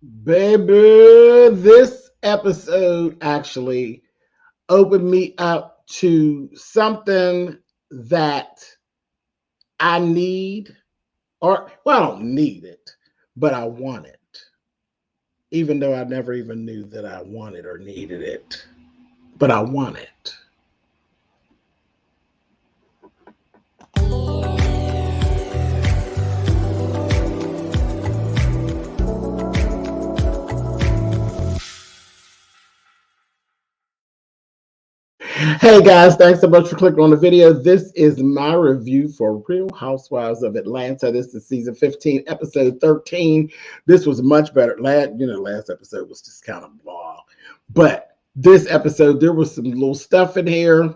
Baby, this episode actually opened me up to something that I need, or, well, I don't need it, but I want it, even though I never even knew that I wanted or needed it, but I want it. Hey guys, thanks so much for clicking on the video. This is my review for Real Housewives of Atlanta. This is season 15, episode 13. This was much better. Last episode was just kind of blah. But this episode, there was some little stuff in here.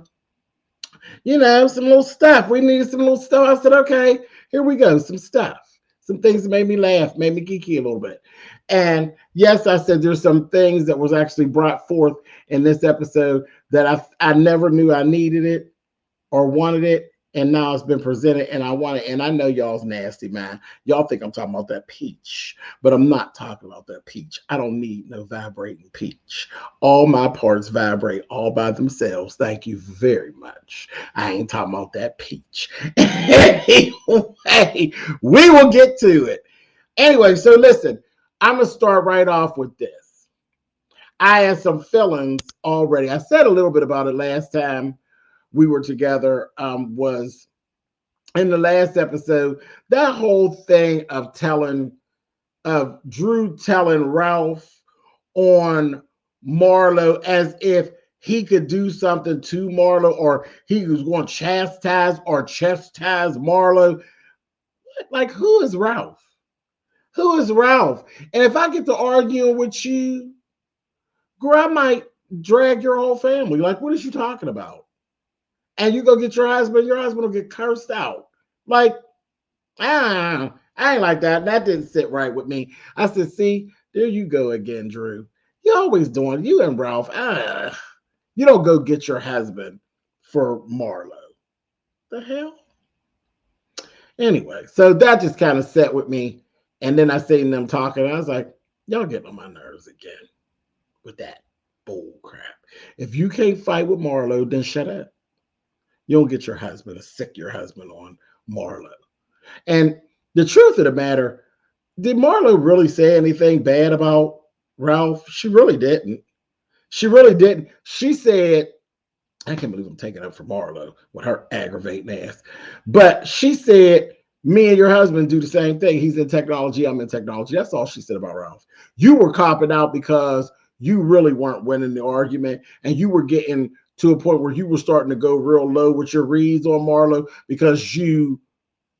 Some little stuff. We needed some little stuff. I said, okay, here we go. Some stuff. Some things that made me laugh, made me geeky a little bit. And yes, I said there's some things that was actually brought forth in this episode that I never knew I needed it or wanted it. And now it's been presented and I want it. And I know y'all's nasty, man. Y'all think I'm talking about that peach, but I'm not talking about that peach. I don't need no vibrating peach. All my parts vibrate all by themselves. Thank you very much. I ain't talking about that peach. Anyway, we will get to it. Anyway, so listen, I'm going to start right off with this. I had some feelings already. I said a little bit about it last time we were together, was in the last episode, that whole thing of Drew telling Ralph on Marlo as if he could do something to Marlo, or he was going to chastise Marlo. Like, who is Ralph? Who is Ralph? And if I get to arguing with you, girl, I might drag your whole family. Like, what is you talking about? And you go get your husband will get cursed out. Like, I ain't like that. That didn't sit right with me. I said, see, there you go again, Drew. You always doing, you and Ralph, you don't go get your husband for Marlo. The hell? Anyway, so that just kind of set with me. And then I seen them talking. I was like, y'all getting on my nerves again with that bull crap. If you can't fight with Marlo, then shut up. You don't get your husband to sick your husband on Marlo. And the truth of the matter, did Marlo really say anything bad about Ralph? She really didn't. She really didn't. She said, I can't believe I'm taking up for Marlo with her aggravating ass. But she said, me and your husband do the same thing. He's in technology. I'm in technology. That's all she said about Ralph. You were copping out because you really weren't winning the argument and you were getting to a point where you were starting to go real low with your reads on Marlo because you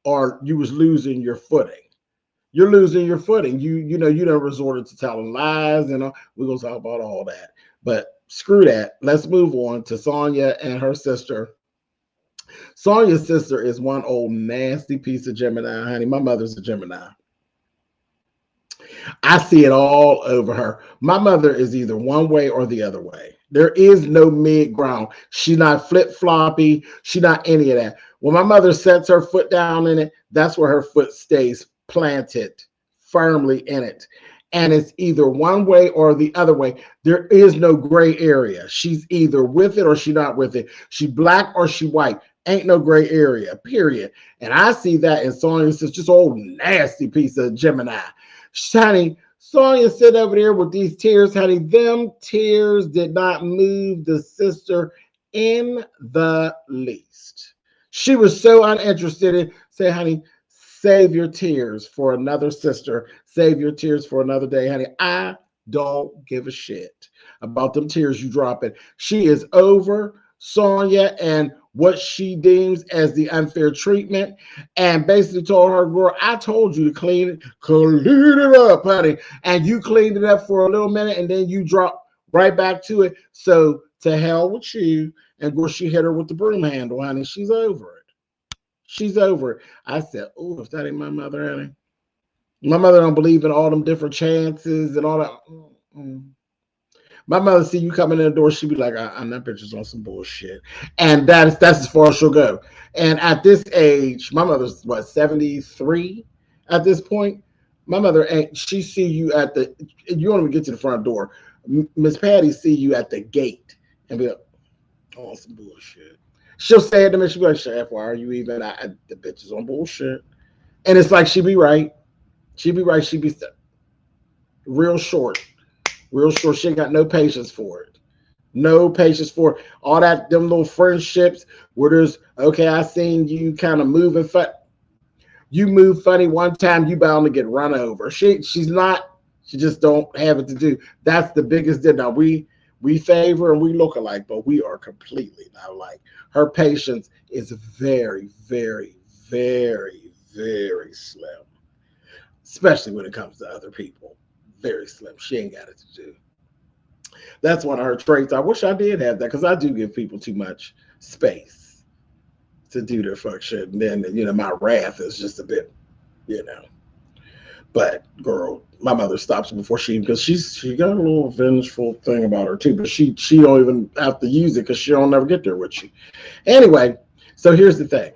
was losing your footing. You're losing your footing. You done resorted to telling lies, and we're gonna talk about all that. But screw that. Let's move on to Sonia and her sister. Sonia's sister is one old nasty piece of Gemini, honey. My mother's a Gemini. I see it all over her. My mother is either one way or the other way. There is no mid ground. She's not flip-floppy. She's not any of that. When my mother sets her foot down in it, that's where her foot stays planted firmly in it. And it's either one way or the other way. There is no gray area. She's either with it or she's not with it. She black or she white. Ain't no gray area, period. And I see that in Sonia's just old nasty piece of Gemini. Honey, Sonia sit over there with these tears, honey. Them tears did not move the sister in the least. She was so uninterested in, say, honey, save your tears for another sister. Save your tears for another day, honey. I don't give a shit about them tears you dropping. She is over Sonia and what she deems as the unfair treatment, and basically told her, girl, I told you to clean it up, honey. And you cleaned it up for a little minute and then you drop right back to it. So to hell with you. And girl, she hit her with the broom handle, honey. She's over it. She's over it. I said, oh, if that ain't my mother, honey. My mother don't believe in all them different chances and all that. My mother see you coming in the door, she be like, I'm that bitch is on some bullshit. And that's as far as she'll go. And at this age, my mother's, 73 at this point? My mother ain't. She see you at the. You don't even get to the front door. Miss Patty see you at the gate and be like, "Oh, some bullshit." She'll say it to me. She'll be like, "Chef, why are you even? The bitch is on bullshit." And it's like she be right. She be right. She be real short, real short. She ain't got no patience for it. No patience for all that. Them little friendships where there's okay. I seen you kind of moving. You move funny one time, you bound to get run over. She's not. She just don't have it to do. That's the biggest deal. Now we favor and we look alike, but we are completely not alike. Her patience is very, very, very, very slim, especially when it comes to other people. Very slim. She ain't got it to do. That's one of her traits. I wish I did have that because I do give people too much space to do their fuck shit. And then, my wrath is just a bit, you know. But girl, my mother stops before because she got a little vengeful thing about her too. But she don't even have to use it because she don't never get there with you. Anyway, so here's the thing.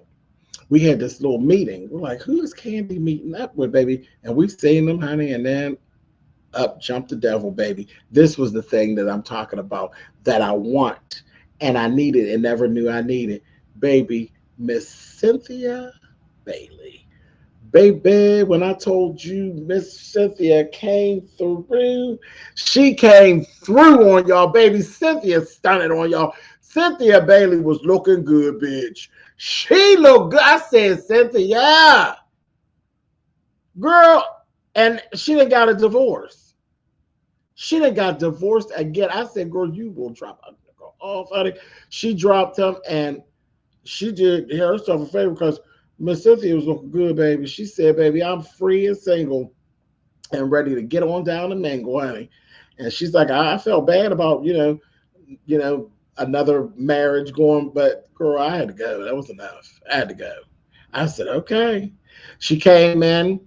We had this little meeting. We're like, who is Candy meeting up with, baby? And we seen them, honey, and then up jumped the devil, baby. This was the thing that I'm talking about that I want and I needed and never knew I needed. Baby, Miss Cynthia Bailey. Baby, when I told you Miss Cynthia came through, she came through on y'all, baby. Cynthia stunted on y'all. Cynthia Bailey was looking good, bitch. She looked good. I said, Cynthia, girl, and she done got a divorce. She done got divorced again. I said, girl, you will drop a nigga off, honey. She dropped him, and she did herself a favor because Miss Cynthia was looking good, baby. She said, baby, I'm free and single and ready to get on down to Mango, honey. And she's like, I felt bad about, another marriage going, but girl, I had to go. That was enough. I had to go. I said, okay. She came in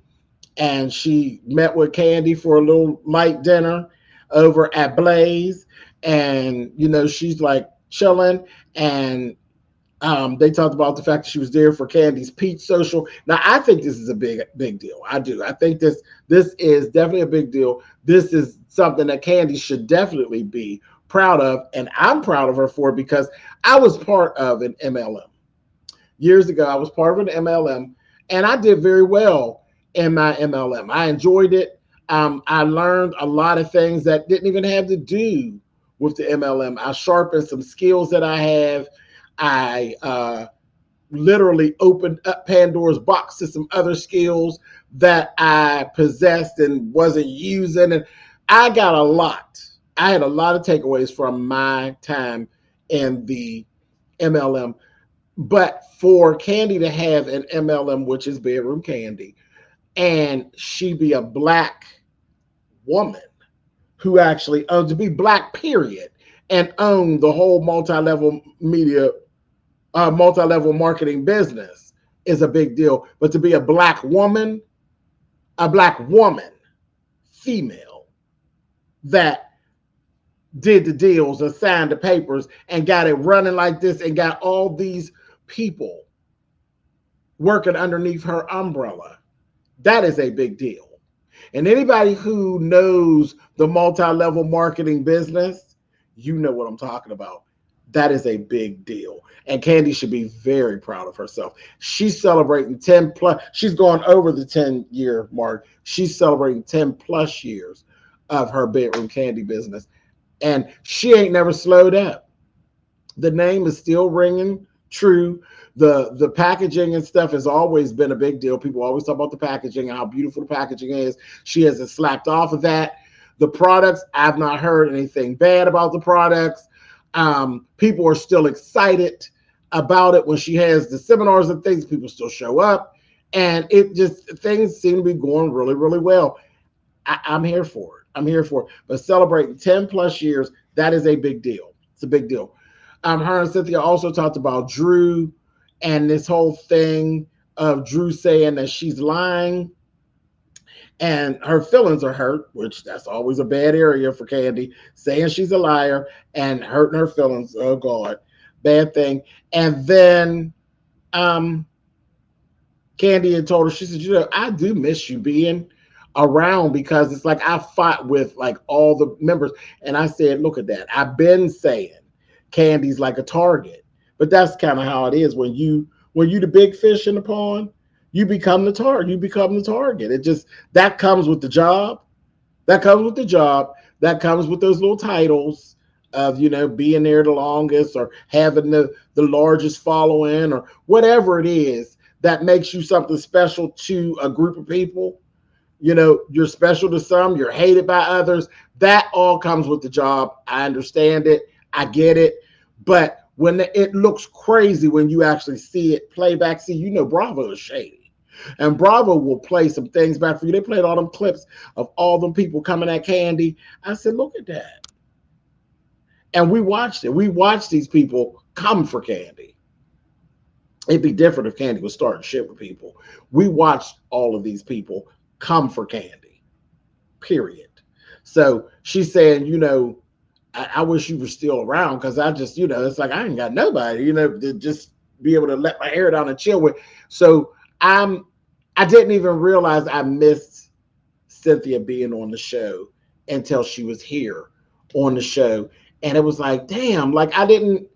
and she met with Candy for a little light dinner over at Blaze. And, she's like chilling and they talked about the fact that she was there for Candy's Peach Social. Now, I think this is a big deal. I do. I think this is definitely a big deal. This is something that Candy should definitely be proud of, and I'm proud of her for it because I was part of an MLM. Years ago, I was part of an MLM, and I did very well in my MLM. I enjoyed it. I learned a lot of things that didn't even have to do with the MLM. I sharpened some skills that I have. I literally opened up Pandora's box to some other skills that I possessed and wasn't using. And I got a lot. I had a lot of takeaways from my time in the MLM. But for Candy to have an MLM, which is Bedroom Candy, and she be a Black woman who actually owns, to be Black, period, and own the whole multi-level marketing business is a big deal. But to be a Black woman, female, that did the deals and signed the papers and got it running like this and got all these people working underneath her umbrella, that is a big deal. And anybody who knows the multi-level marketing business, you know what I'm talking about. That is a big deal. And Candy should be very proud of herself. She's celebrating 10 plus. She's gone over the 10-year mark. She's celebrating 10 plus years of her Bedroom Candy business. And she ain't never slowed up. The name is still ringing true. The packaging and stuff has always been a big deal. People always talk about the packaging and how beautiful the packaging is. She hasn't slacked off of that. The products, I've not heard anything bad about the products. People are still excited about it when she has the seminars and things. People still show up, and things seem to be going really, really well. I'm here for it. I'm here for it. But celebrating 10 plus years, that is a big deal. It's a big deal. Her and Cynthia also talked about Drew and this whole thing of Drew saying that she's lying and her feelings are hurt, which that's always a bad area for Candy, saying she's a liar and hurting her feelings. Oh God, bad thing. And then Candy had told her, she said, I do miss you being around, because it's like I fought with like all the members, and I said, look at that. I've been saying Candy's like a target, but that's kind of how it is when you the big fish in the pond, you become the target. You become the target. It just that comes with the job. That comes with the job. That comes with those little titles of, you know, being there the longest or having the largest following or whatever it is that makes you something special to a group of people. You know, you're special to some, you're hated by others. That all comes with the job. I understand it. I get it. But when it looks crazy when you actually see it play back, see, you know, Bravo is shady. And Bravo will play some things back for you. They played all them clips of all them people coming at Candy. I said, look at that. And we watched it. We watched these people come for Candy. It'd be different if Candy was starting shit with people. We watched all of these people come for Candy, period. So she's saying, you know, I wish you were still around, because I just, you know, it's like I ain't got nobody, you know, to just be able to let my hair down and chill with. So I didn't even realize I missed Cynthia being on the show until she was here on the show. And it was like, damn, like I didn't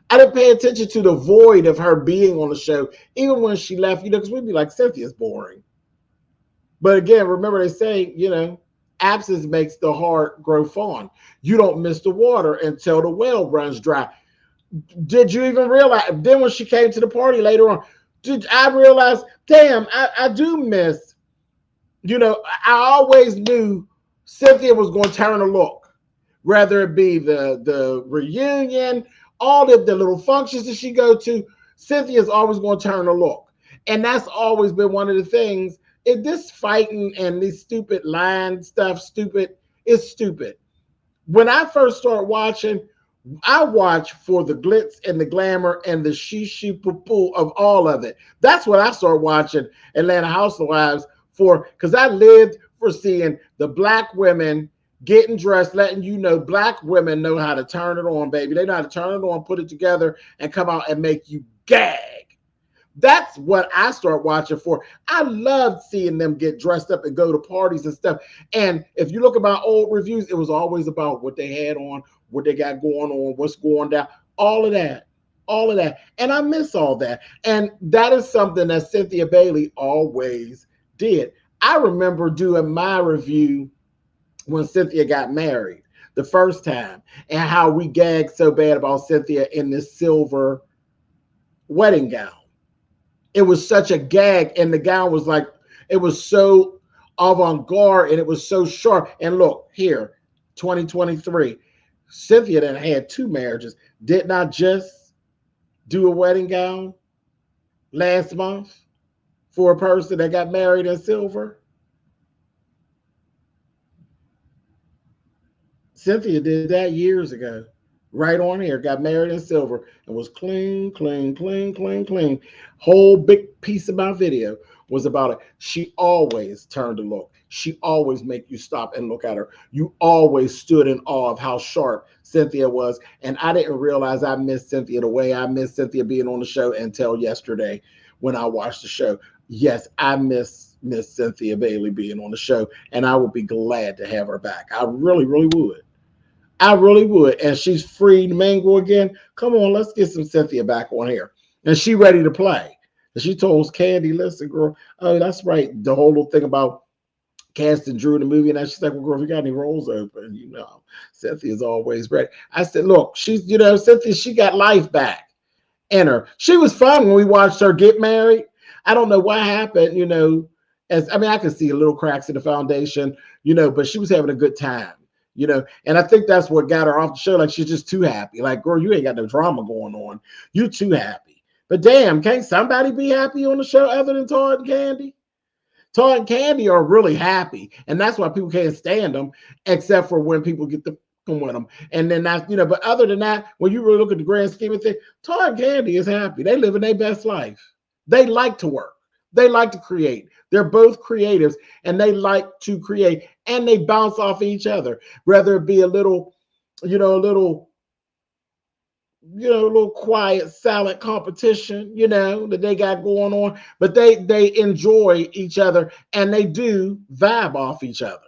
pay attention to the void of her being on the show, even when she left, you know, because we'd be like, Cynthia's boring. But again, remember they say, you know, absence makes the heart grow fond. You don't miss the water until the well runs dry. Did you even realize? Then when she came to the party later on, did I realize, damn, I do miss, you know, I always knew Cynthia was going to turn a look, whether it be the reunion, all the little functions that she go to, Cynthia's always going to turn a look. And that's always been one of the things. This fighting and this stupid line stuff, stupid, it's stupid. When I first started watching, I watch for the glitz and the glamour and the shishi poo of all of it. That's what I started watching Atlanta Housewives for, because I lived for seeing the black women getting dressed, letting you know black women know how to turn it on, baby. They know how to turn it on, put it together, and come out and make you gag. That's what I start watching for. I loved seeing them get dressed up and go to parties and stuff. And if you look at my old reviews, it was always about what they had on, what they got going on, what's going down, all of that. All of that. And I miss all that. And that is something that Cynthia Bailey always did. I remember doing my review when Cynthia got married the first time, and how we gagged so bad about Cynthia in this silver wedding gown. It was such a gag, and the gown was like, it was so avant-garde, and it was so sharp. And look here, 2023, Cynthia then had 2 marriages. Did not just do a wedding gown last month for a person that got married in silver. Cynthia did that years ago. Right on here, got married in silver and was clean, clean, clean, clean, clean. Whole big piece of my video was about it. She always turned to look. She always make you stop and look at her. You always stood in awe of how sharp Cynthia was. And I didn't realize I missed Cynthia the way I missed Cynthia being on the show until yesterday when I watched the show. Yes, I miss Cynthia Bailey being on the show, and I would be glad to have her back. I really, really would. I really would. And she's free to mango again. Come on, let's get some Cynthia back on here. And she ready to play. And she told Candy, listen, girl, oh, that's right. The whole little thing about casting Drew in the movie. And then she's like, well, girl, if you got any roles open, you know, Cynthia's always ready. I said, look, she's, you know, Cynthia, she got life back in her. She was fun when we watched her get married. I don't know what happened, you know, I mean, I could see a little cracks in the foundation, you know, but she was having a good time. You know, and I think that's what got her off the show. Like, she's just too happy. Like, girl, you ain't got no drama going on. You too happy. But damn, can't somebody be happy on the show other than Todd and Candy? Todd and Candy are really happy. And that's why people can't stand them, except for when people get the with them. And then that's, you know, but other than that, when you really look at the grand scheme of things, Todd and Candy is happy. They live in their best life. They like to work. They like to create. They're both creatives, and they like to create, and they bounce off each other, whether it be a little, you know, a little little quiet silent competition, that they got going on, but they enjoy each other and they do vibe off each other.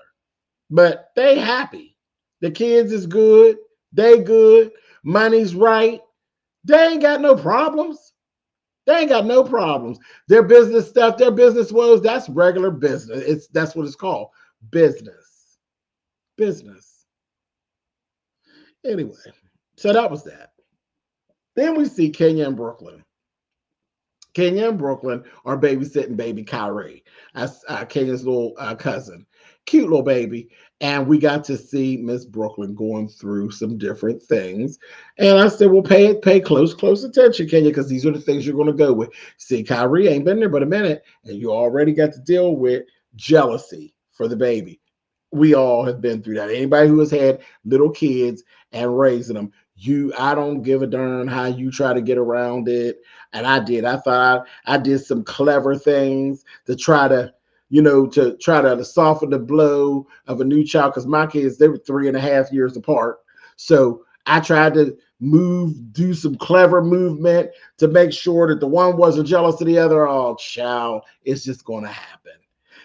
But they happy. The kids is good. They good. Money's right. They ain't got no problems. They ain't got no problems. Their business stuff, their business woes, that's regular business. That's what it's called. Business. Business. Anyway, so that was that. Then we see Kenya and Brooklyn. Kenya and Brooklyn are babysitting baby Charay. That's Kenya's little cousin. Cute little baby. And we got to see Miss Brooklyn going through some different things. And I said, well, pay close attention, Kenya, because these are the things you're going to go with. See, Charay ain't been there but a minute, and you already got to deal with jealousy for the baby. We all have been through that. Anybody who has had little kids and raising them, I don't give a darn how you try to get around it. And I did. I thought I did some clever things to try to, to soften the blow of a new child. Because my kids, they were 3.5 years apart. So I tried to do some clever movement to make sure that the one wasn't jealous of the other. Oh, child, it's just going to happen.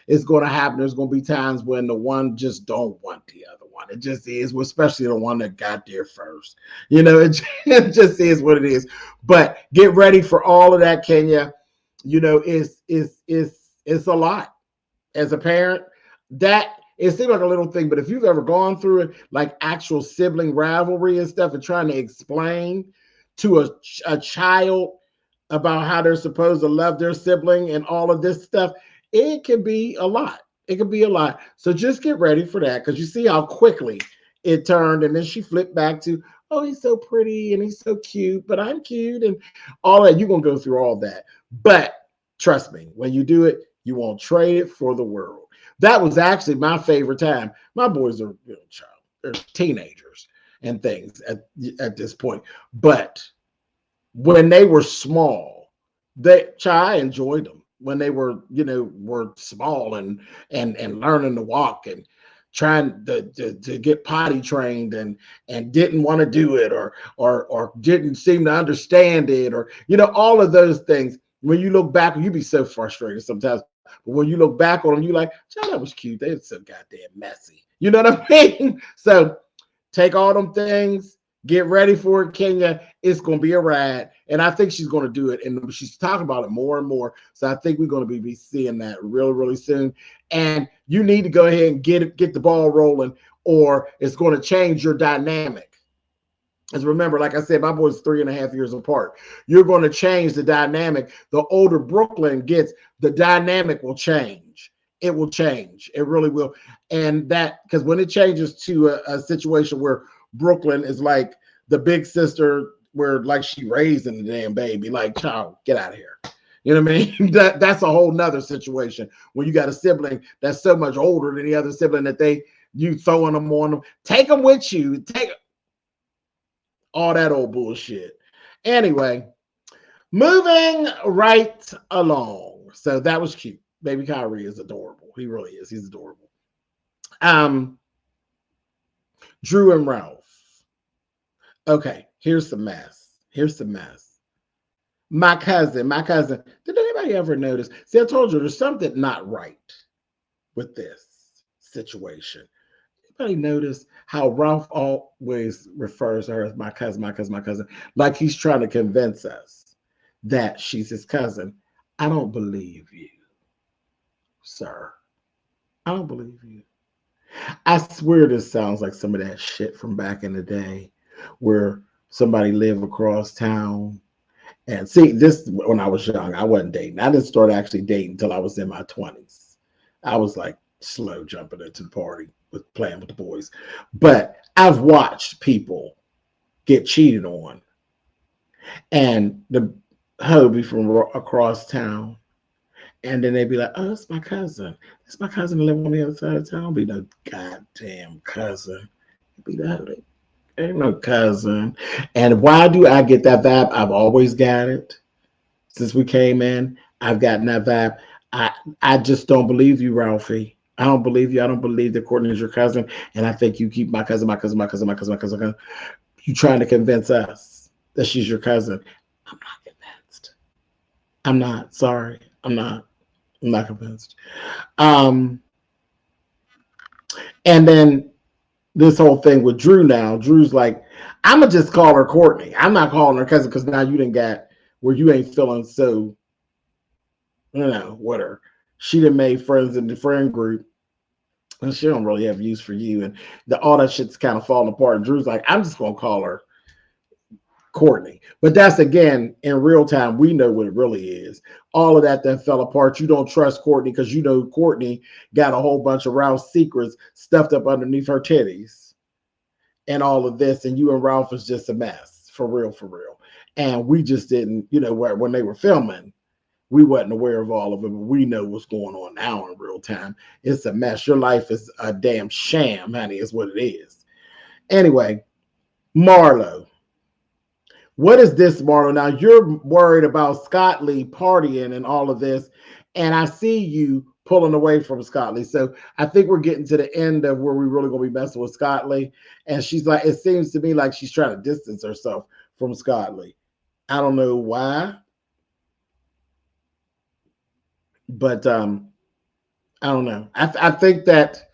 It's going to happen. There's going to be times when the one just don't want the other one. It just is, especially the one that got there first. It just is what it is. But get ready for all of that, Kenya. It's a lot. As a parent, that it seems like a little thing, but if you've ever gone through it, like actual sibling rivalry and stuff, and trying to explain to a child about how they're supposed to love their sibling and all of this stuff, it can be a lot. It can be a lot. So just get ready for that, because you see how quickly it turned, and then she flipped back to, oh, he's so pretty and he's so cute, but I'm cute, and all that. You're going to go through all that. But trust me, when you do it, you won't trade it for the world. That was actually my favorite time. My boys are they're teenagers and things at this point. But when they were small, I enjoyed them. When they were small and learning to walk and trying to get potty trained and didn't want to do it or didn't seem to understand it, or all of those things. When you look back, you'd be so frustrated sometimes. But when you look back on them, you're like, child, that was cute. They're so goddamn messy. You know what I mean? So take all them things. Get ready for it, Kenya. It's going to be a ride. And I think she's going to do it. And she's talking about it more and more. So I think we're going to be seeing that really, really soon. And you need to go ahead and get the ball rolling, or it's going to change your dynamic. As remember, like I said, my boy's 3.5 years apart. You're going to change the dynamic. The older Brooklyn gets, the dynamic will change. It will change. It really will. And that, because when it changes to a situation where Brooklyn is like the big sister, where like she raising the damn baby, like, child, get out of here. You know what I mean? That's a whole nother situation when you got a sibling that's so much older than the other sibling that you throwing them on them. Take them with you. Take all that old bullshit. Anyway, moving right along. So that was cute. Baby Charay is adorable. He really is. He's adorable. Drew and Ralph. Okay, here's the mess. My cousin. Did anybody ever notice? See, I told you there's something not right with this situation. Anybody notice how Ralph always refers to her as my cousin, like he's trying to convince us that she's his cousin? I don't believe you, sir. I don't believe you. I swear this sounds like some of that shit from back in the day where somebody lived across town. And see, this, when I was young, I wasn't dating. I didn't start actually dating until I was in my 20s. I was like slow jumping into the party with playing with the boys. But I've watched people get cheated on. And the hubby from across town. And then they'd be like, oh, it's my cousin. It's my cousin that live on the other side of town. Be no goddamn cousin. Be the ain't no cousin. And why do I get that vibe? I've always got it. Since we came in, I've gotten that vibe. I just don't believe you, Ralphie. I don't believe you. I don't believe that Courtney is your cousin. And I think you keep my cousin. You trying to convince us that she's your cousin. I'm not convinced. I'm not. Sorry. I'm not convinced. And then this whole thing with Drew now. Drew's like, I'm going to just call her Courtney. I'm not calling her cousin because now you didn't get where you ain't feeling so, with her. She done made friends in the friend group and she don't really have use for you. And all that shit's kind of falling apart. And Drew's like, I'm just going to call her Courtney. But that's, again, in real time, we know what it really is. All of that fell apart. You don't trust Courtney because you know Courtney got a whole bunch of Ralph's secrets stuffed up underneath her titties and all of this. And you and Ralph is just a mess. For real, for real. And we just didn't, when they were filming, we wasn't aware of all of it, but we know what's going on now in real time. It's a mess. Your life is a damn sham, honey, is what it is. Anyway, Marlo. What is this, Marlo? Now, you're worried about Scottley partying and all of this, and I see you pulling away from Scottley. So I think we're getting to the end of where we're really going to be messing with Scottley. And she's like, it seems to me like she's trying to distance herself from Scottley. I don't know why. But I don't know. I think that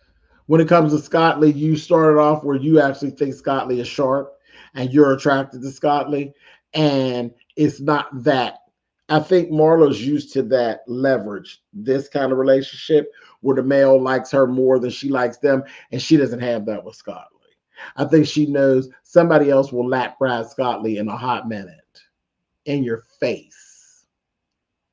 when it comes to Scottley, you started off where you actually think Scottley is sharp and you're attracted to Scottley. And it's not that. I think Marlo's used to that leverage, this kind of relationship where the male likes her more than she likes them. And she doesn't have that with Scottley. I think she knows somebody else will lap ride Scottley in a hot minute. In your face.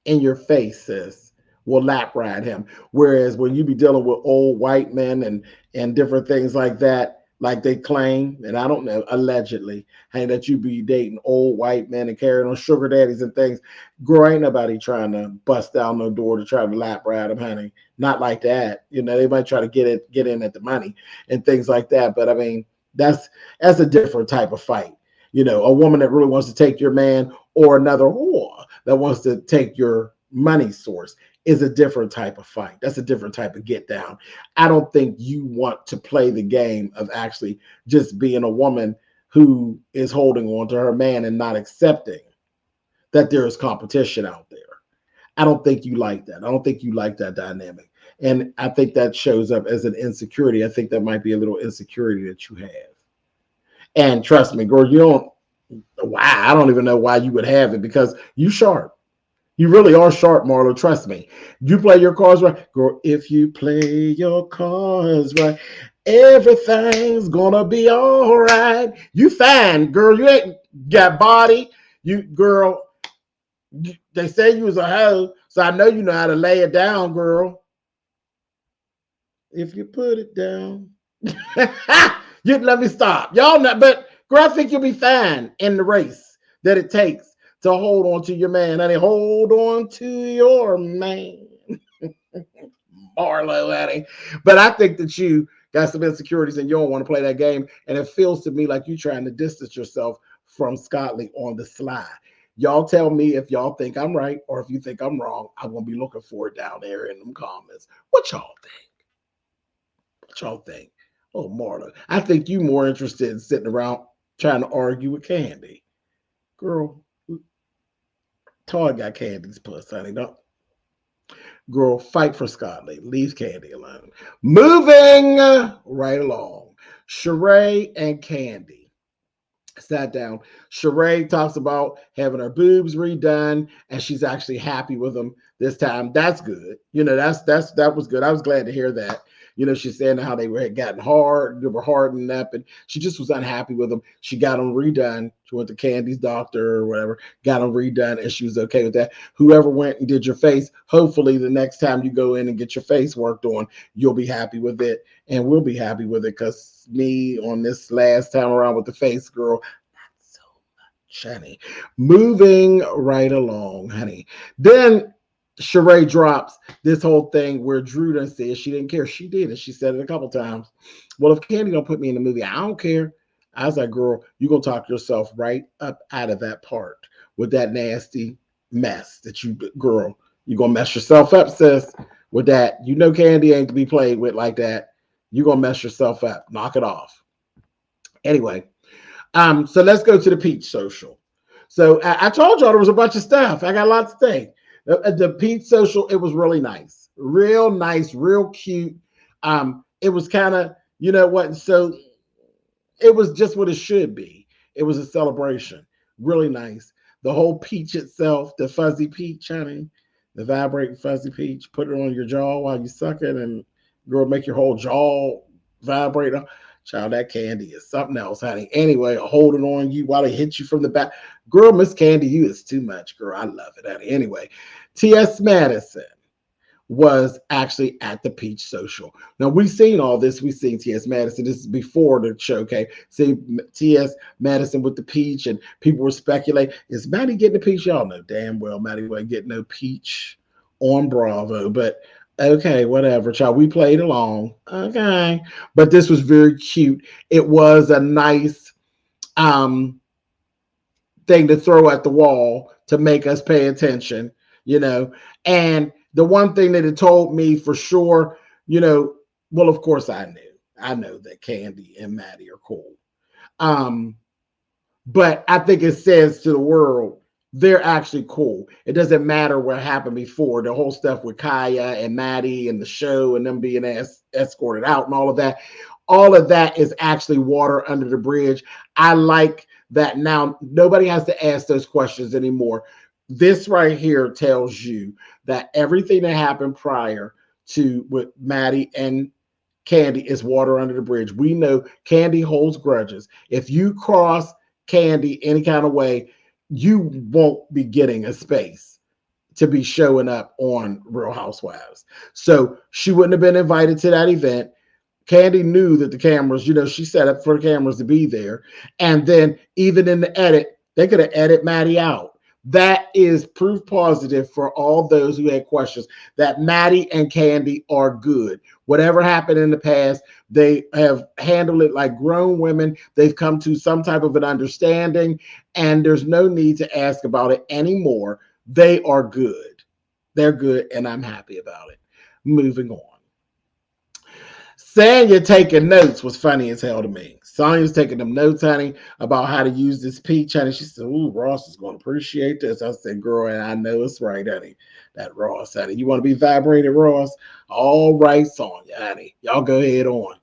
In your face, sis. Will lap ride him. Whereas when you be dealing with old white men and different things like that, like they claim, and I don't know, allegedly, hey, that you be dating old white men and carrying on sugar daddies and things, girl, ain't nobody trying to bust down no door to try to lap ride them, honey. Not like that. They might try to get in at the money and things like that. But I mean, that's a different type of fight. A woman that really wants to take your man or another whore that wants to take your money source is a different type of fight. That's a different type of get down. I don't think you want to play the game of actually just being a woman who is holding on to her man and not accepting that there is competition out there. I don't think you like that. I don't think you like that dynamic. And I think that shows up as an insecurity. I think that might be a little insecurity that you have. And trust me, girl, I don't even know why you would have it because you sharp. You really are sharp, Marlo. Trust me. You play your cards right. Girl, if you play your cards right, everything's gonna be all right. You fine, girl. You ain't got body. They say you was a hoe, so I know you know how to lay it down, girl. If you put it down. You let me stop. Y'all not, but girl, I think you'll be fine in the race that it takes to hold on to your man. Honey, hold on to your man. Marlo, honey. But I think that you got some insecurities and you don't want to play that game. And it feels to me like you're trying to distance yourself from Scottley on the sly. Y'all tell me if y'all think I'm right or if you think I'm wrong. I'm going to be looking for it down there in them comments. What y'all think? What y'all think? Oh, Marlo. I think you more interested in sitting around trying to argue with Candy. Girl, Todd got Candy's puss, honey. Don't. Girl, fight for Scottley. Leave Candy alone. Moving right along. Charay and Candy sat down. Charay talks about having her boobs redone, and she's actually happy with them this time. That's good. That was good. I was glad to hear that. She's saying how they had gotten hard, they were hardening up, and she just was unhappy with them. She got them redone. She went to Candy's doctor or whatever, got them redone, and she was okay with that. Whoever went and did your face, hopefully the next time you go in and get your face worked on, you'll be happy with it, and we'll be happy with it because me on this last time around with the face, girl, not so much, honey. Moving right along, honey. Then Charay drops this whole thing where Drew done said she didn't care. She did, and she said it a couple times. Well, if Candy don't put me in the movie, I don't care. I was like, girl, you're going to talk yourself right up out of that part with that nasty mess that you, girl, you're going to mess yourself up, sis, with that. Candy ain't to be played with like that. You're going to mess yourself up. Knock it off. Anyway, so let's go to the Peach social. So I told y'all there was a bunch of stuff. I got lots to say. The Pete social, it was really nice, real cute. It was kind of, you know what? So it was just what it should be. It was a celebration. Really nice. The whole peach itself, the fuzzy peach, honey, the vibrating fuzzy peach, put it on your jaw while you suck it, and girl, make your whole jaw vibrate. Child, that candy is something else, honey. Anyway, holding on you while it hits you from the back. Girl, Miss Candy, you is too much, girl. I love it, honey. Anyway, T.S. Madison was actually at the Peach Social. Now we've seen all this. We've seen T.S. Madison. This is before the show. Okay, see T.S. Madison with the peach, and people were speculating: is Maddie getting the peach? Y'all know damn well Maddie wasn't getting no peach on Bravo. But okay, whatever, child. We played along. Okay, but this was very cute. It was a nice thing to throw at the wall to make us pay attention, you know. And the one thing that it told me for sure, you know, well, of course I know that Candy and Maddie are cool. Um, but I think it says to the world they're actually cool. It doesn't matter what happened before. The whole stuff with Kaya and Maddie and the show and them being escorted out and all of that. All of that is actually water under the bridge. I like that now nobody has to ask those questions anymore. This right here tells you that everything that happened prior to with Maddie and Candy is water under the bridge. We know Candy holds grudges. If you cross Candy any kind of way, you won't be getting a space to be showing up on Real Housewives. So she wouldn't have been invited to that event. Candy knew that the cameras, you know, she set up for the cameras to be there. And then even in the edit, they could have edited Maddie out. That is proof positive for all those who had questions that Maddie and Candy are good. Whatever happened in the past, they have handled it like grown women. They've come to some type of an understanding, and there's no need to ask about it anymore. They are good. They're good, and I'm happy about it. Moving on. Sonia taking notes was funny as hell to me. Sonia's taking them notes, honey, about how to use this peach, honey. She said, ooh, Ross is going to appreciate this. I said, girl, and I know it's right, honey. That Ross, honey. You want to be vibrated, Ross? All right, Sonia, honey. Y'all go ahead on.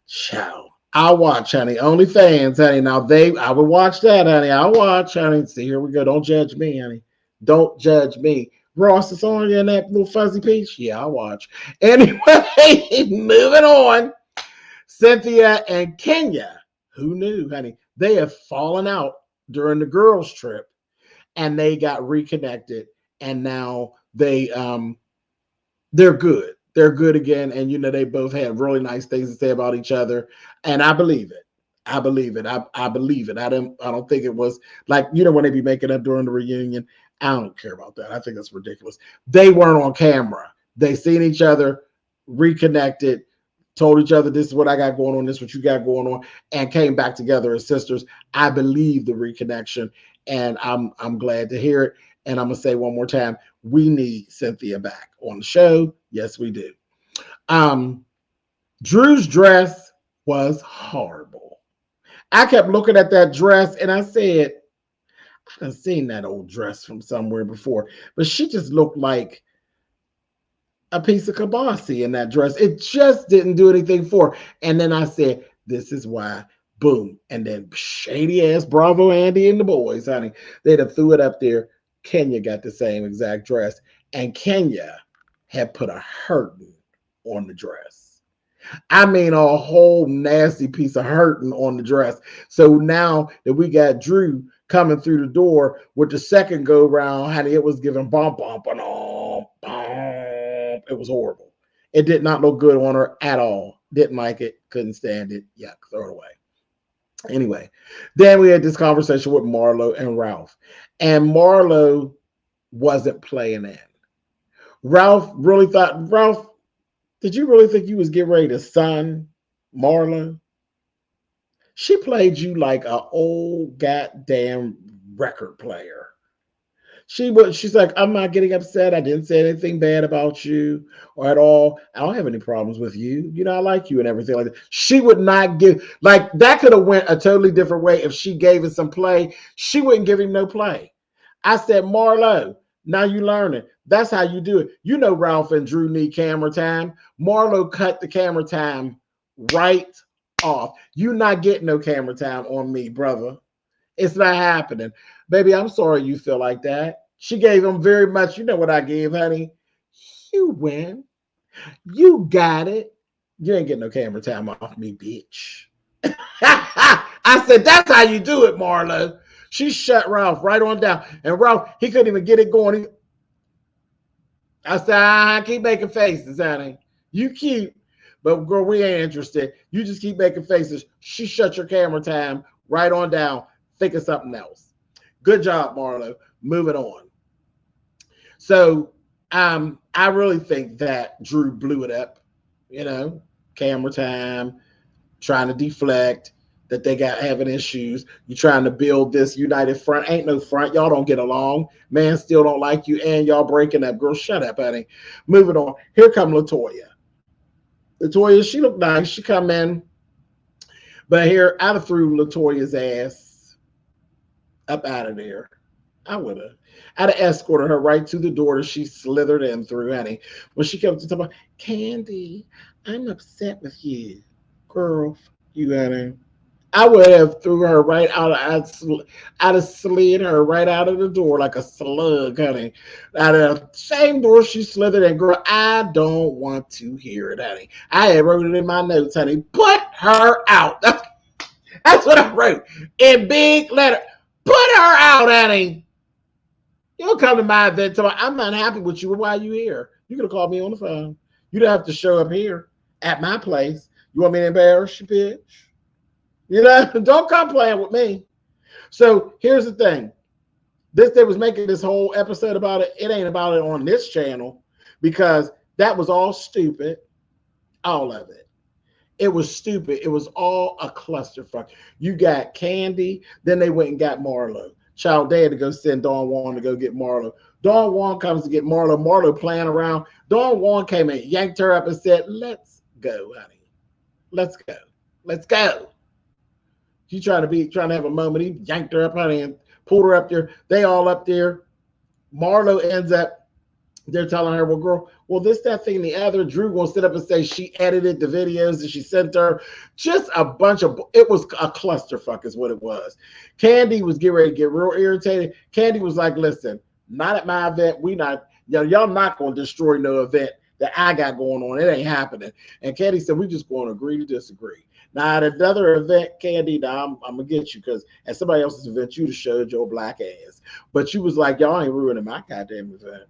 Ciao. I'll watch, honey. OnlyFans, honey. Now, I would watch that, honey. I'll watch, honey. See, here we go. Don't judge me, honey. Don't judge me. Ross is on you in that little fuzzy peach. Yeah, I'll watch. Anyway, moving on. Cynthia and Kenya, who knew, honey? They have fallen out during the girls' trip, and they got reconnected, and now they're good. They're good again, and you know they both had really nice things to say about each other, and I believe it. I believe it. I believe it. I don't think it was like, you know, when they be making up during the reunion. I don't care about that. I think that's ridiculous. They weren't on camera. They seen each other, reconnected, told each other, this is what I got going on, this is what you got going on, and came back together as sisters. I believe the reconnection, and I'm glad to hear it. And I'm gonna say one more time, we need Cynthia back on the show. Yes, we do. Drew's dress was horrible. I kept looking at that dress and I said, I've seen that old dress from somewhere before, but she just looked like a piece of kabasi in that dress. It just didn't do anything for her. And then I said, this is why. Boom. And then shady ass Bravo Andy and the boys, honey, they'd have threw it up there. Kenya got the same exact dress, and Kenya had put a hurting on the dress. I mean, a whole nasty piece of hurting on the dress. So now that we got Drew coming through the door with the second go round, honey, it was giving bump, bump, and all. It was horrible. It did not look good on her at all. Didn't like it. Couldn't stand it. Yuck. Throw it away. Anyway, then we had this conversation with Marlo and Ralph. And Marlo wasn't playing in. Ralph, did you really think you was getting ready to son Marlo? She played you like an old goddamn record player. She's like, I'm not getting upset. I didn't say anything bad about you or at all. I don't have any problems with you. You know, I like you and everything like that. She would not give, like, that could have went a totally different way if she gave it some play. She wouldn't give him no play. I said, Marlo, now you learning. That's how you do it. You know, Ralph and Drew need camera time. Marlo cut the camera time right off. You not getting no camera time on me, brother. It's not happening. Baby, I'm sorry you feel like that. She gave him very much. You know what I gave, honey? You win. You got it. You ain't getting no camera time off me, bitch. I said, that's how you do it, Marlo. She shut Ralph right on down. And Ralph, he couldn't even get it going. I said, keep making faces, honey. You keep, but girl, we ain't interested. You just keep making faces. She shut your camera time right on down. Think of something else. Good job, Marlo. Moving on. So I really think that Drew blew it up, you know, camera time, trying to deflect, that they got having issues. You trying to build this united front. Ain't no front. Y'all don't get along. Man still don't like you, and y'all breaking up. Girl, shut up, honey. Moving on. Here come Latoya. Latoya, she looked nice. She come in. But here, I'd have threw Latoya's ass up out of there. I would have. I'd have escorted her right to the door that she slithered in through, honey. When she came to talk about, Candy, I'm upset with you. Girl, you honey. I would have threw her right out. I'd have slid her right out of the door like a slug, honey. Out of the same door she slithered in. Girl, I don't want to hear it, honey. I had wrote it in my notes, honey. Put her out. That's what I wrote in big letter. Put her out, honey. You don't come to my event. I'm not happy with you. Why are you here? You could have called me on the phone. You don't have to show up here at my place. You want me to embarrass you, bitch? You know, don't come playing with me. So here's the thing. They was making this whole episode about it. It ain't about it on this channel because that was all stupid. All of it. It was stupid. It was all a clusterfuck. You got Candy, then they went and got Marlo. Child, they had to go send Dawn Juan to go get Marlo. Dawn Juan comes to get Marlo. Marlo playing around. Dawn Juan came and yanked her up and said, let's go, honey. Let's go. Let's go. She trying to have a moment. He yanked her up, honey, and pulled her up there. They all up there. Marlo ends up, they're telling her, well, girl, well, this, that, thing, the other. Drew gonna sit up and say she edited the videos that she sent her. Just a bunch of, it was a clusterfuck is what it was. Candy was getting ready to get real irritated. Candy was like, listen, not at my event. Y'all not gonna destroy no event that I got going on. It ain't happening. And Candy said, we just gonna agree to disagree. Now, at another event, Candy, now I'm going to get you because at somebody else's event, you just showed your black ass. But you was like, y'all ain't ruining my goddamn event.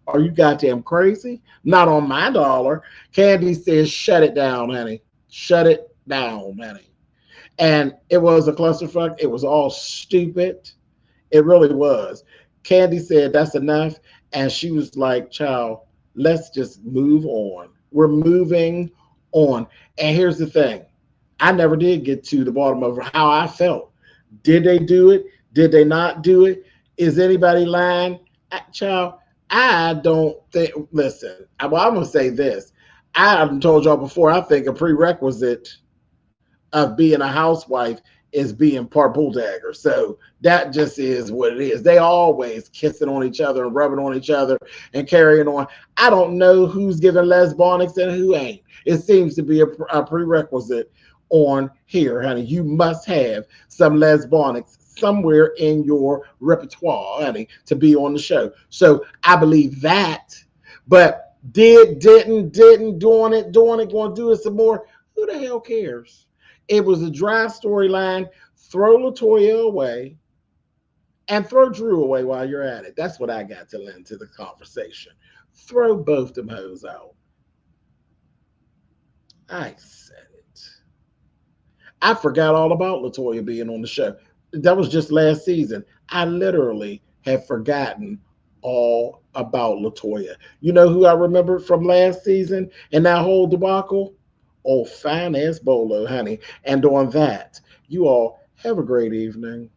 Are you goddamn crazy? Not on my dollar. Candy says, shut it down, honey. Shut it down, honey. And it was a clusterfuck. It was all stupid. It really was. Candy said, that's enough. And she was like, child, let's just move on. We're moving on. And here's the thing. I never did get to the bottom of how I felt. Did they do it? Did they not do it? Is anybody lying? Child, I don't think, listen, I'm going to say this. I've told y'all before, I think a prerequisite of being a housewife is being part bulldagger. So that just is what it is. They always kissing on each other and rubbing on each other and carrying on. I don't know who's giving lesbonics and who ain't. It seems to be a prerequisite on here, honey. You must have some lesbonics somewhere in your repertoire, honey, to be on the show. So I believe that. But didn't, doing it, going to do it some more. Who the hell cares? It was a dry storyline. Throw Latoya away and throw Drew away while you're at it. That's what I got to lend to the conversation. Throw both them hoes out. I said it. I forgot all about Latoya being on the show. That was just last season. I literally have forgotten all about Latoya. You know who I remember from last season and that whole debacle? Oh, fine ass Bolo, honey. And on that, you all have a great evening.